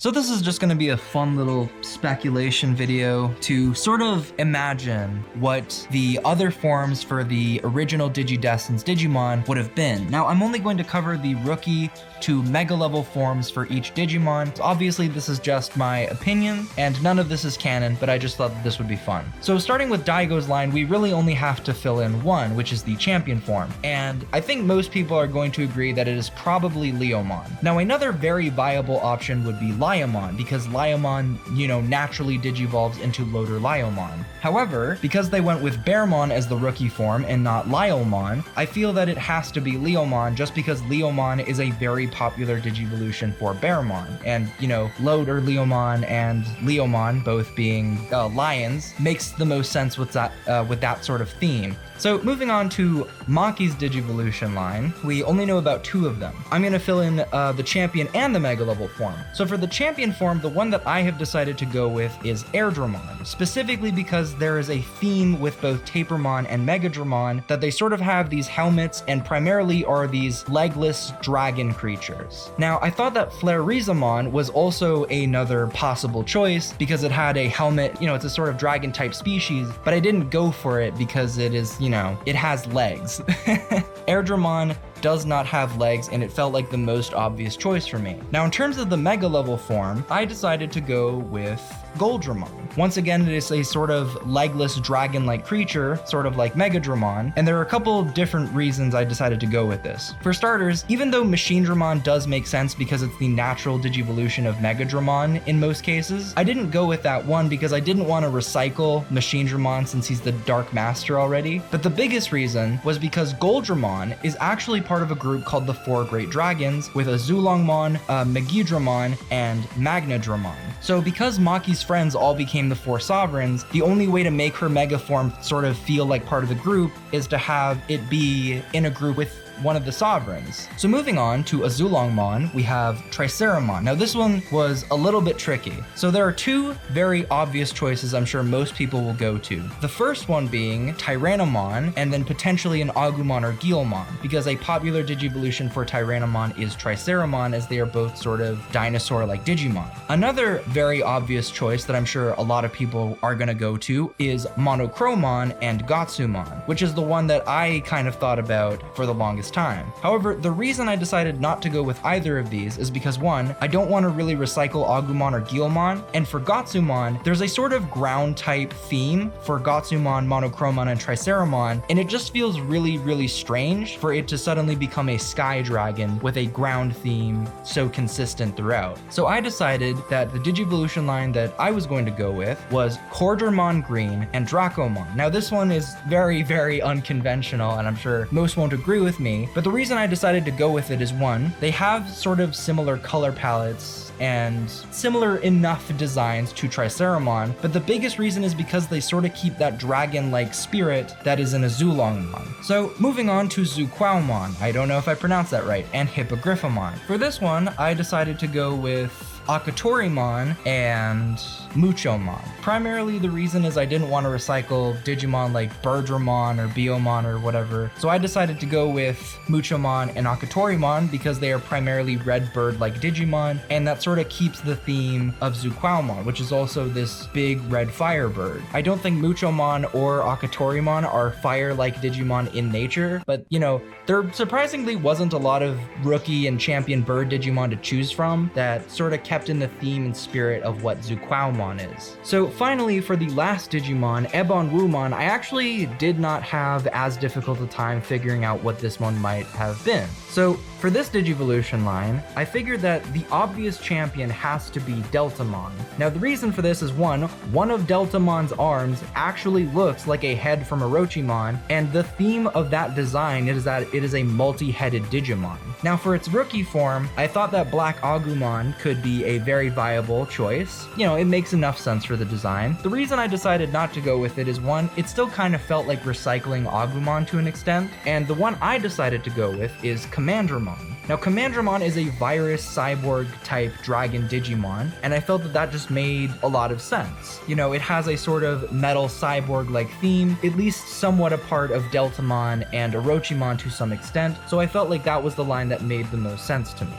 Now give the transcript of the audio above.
So this is just going to be a fun little speculation video to sort of imagine what the other forms for the original Digi-destined Digimon would have been. Now I'm only going to cover the rookie to mega level forms for each Digimon. So obviously this is just my opinion and none of this is canon, but I just thought that this would be fun. So starting with Daigo's line, we really only have to fill in one, which is the champion form. And I think most people are going to agree that it is probably Leomon. Now another very viable option would be Liamon, because Liamon, naturally digivolves into Loader Liomon. However, because they went with Bearmon as the rookie form and not Liomon, I feel that it has to be Leomon just because Leomon is a very popular Digivolution for Bearmon. And, Loader Leomon and Leomon, both being lions, makes the most sense with that sort of theme. So moving on to Maki's Digivolution line, we only know about two of them. I'm going to fill in the champion and the mega level form. So for the champion form, the one that I have decided to go with is Yggdrasil, specifically because there is a theme with both Tapermon and Megadramon that they sort of have these helmets and primarily are these legless dragon creatures. Now I thought that Triceramon was also another possible choice because it had a helmet, it's a sort of dragon type species, but I didn't go for it because it is, it has legs. Yggdrasil does not have legs and it felt like the most obvious choice for me. Now in terms of the mega level form, I decided to go with Yggdrasil. Once again, it is a sort of legless dragon-like creature, sort of like Megadramon, and there are a couple different reasons I decided to go with this. For starters, even though Machinedramon does make sense because it's the natural Digivolution of Megadramon in most cases, I didn't go with that one because I didn't want to recycle Machinedramon since he's the Dark Master already. But the biggest reason was because Yggdrasil is actually part of a group called the Four Great Dragons with a Zukuaomon, Megidramon, and Magnadramon. So because Maki's friends all became the Four Sovereigns, the only way to make her mega form sort of feel like part of the group is to have it be in a group with one of the sovereigns. So moving on to Zukuaomon, we have Triceramon. Now this one was a little bit tricky. So there are two very obvious choices I'm sure most people will go to. The first one being Tyrannomon, and then potentially an Agumon or Guilmon, because a popular Digivolution for Tyrannomon is Triceramon, as they are both sort of dinosaur-like Digimon. Another very obvious choice that I'm sure a lot of people are gonna go to is Monochromon and Gotsumon, which is the one that I kind of thought about for the longest time. However, the reason I decided not to go with either of these is because one, I don't want to really recycle Agumon or Guilmon, and for Gotsumon, there's a sort of ground type theme for Gotsumon, Monochromon, and Triceramon, and it just feels really, really strange for it to suddenly become a sky dragon with a ground theme so consistent throughout. So I decided that the Digivolution line that I was going to go with was Cordramon Green and Dracomon. Now this one is very, very unconventional, and I'm sure most won't agree with me, but the reason I decided to go with it is one, they have sort of similar color palettes and similar enough designs to Triceramon, but the biggest reason is because they sort of keep that dragon-like spirit that is in a Zukuaomon. So moving on to Zukuaomon, I don't know if I pronounced that right, and Hippogriffamon. For this one, I decided to go with Akatorimon and Muchomon. Primarily the reason is I didn't want to recycle Digimon like Birdramon or Biomon or whatever, so I decided to go with Muchomon and Akatorimon because they are primarily red bird-like Digimon, and that sort of keeps the theme of Zukuaomon, which is also this big red fire bird. I don't think Muchomon or Akatorimon are fire-like Digimon in nature, but there surprisingly wasn't a lot of rookie and champion bird Digimon to choose from that sort of kept in the theme and spirit of what Zukuaomon is. So finally, for the last Digimon, Ebonwumon, I actually did not have as difficult a time figuring out what this one might have been. So for this Digivolution line, I figured that the obvious champion has to be Deltamon. Now the reason for this is one of Deltamon's arms actually looks like a head from Orochimon, and the theme of that design is that it is a multi-headed Digimon. Now for its rookie form, I thought that Black Agumon could be a very viable choice. It makes enough sense for the design. The reason I decided not to go with it is one, it still kind of felt like recycling Agumon to an extent, and the one I decided to go with is Commandramon. Now Commandramon is a virus cyborg type dragon Digimon, and I felt that that just made a lot of sense. It has a sort of metal cyborg like theme, at least somewhat a part of Deltamon and Orochimon to some extent, so I felt like that was the line that made the most sense to me.